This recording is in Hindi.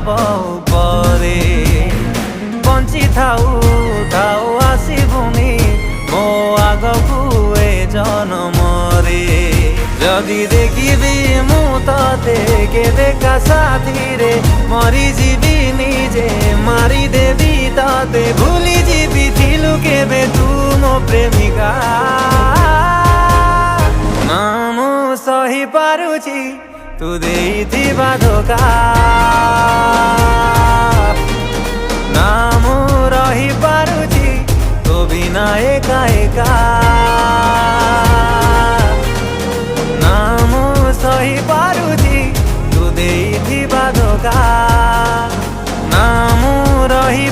हब परे बंची थाऊ थाऊ आसबुनी मो आगकू ए जनमरे जदि देखिबी मु तते देखा साथी रे मरी जीवी निजे मारी देवी तते भूली जीवी थिलु केबे तू मो प्रेमिका ना मु सही पारुछि तू देइथिबा धोका ना मु रही पारुछि तो बिना एका एका ना मु सही पारुछि तू देइथिबा धोका ना मु रही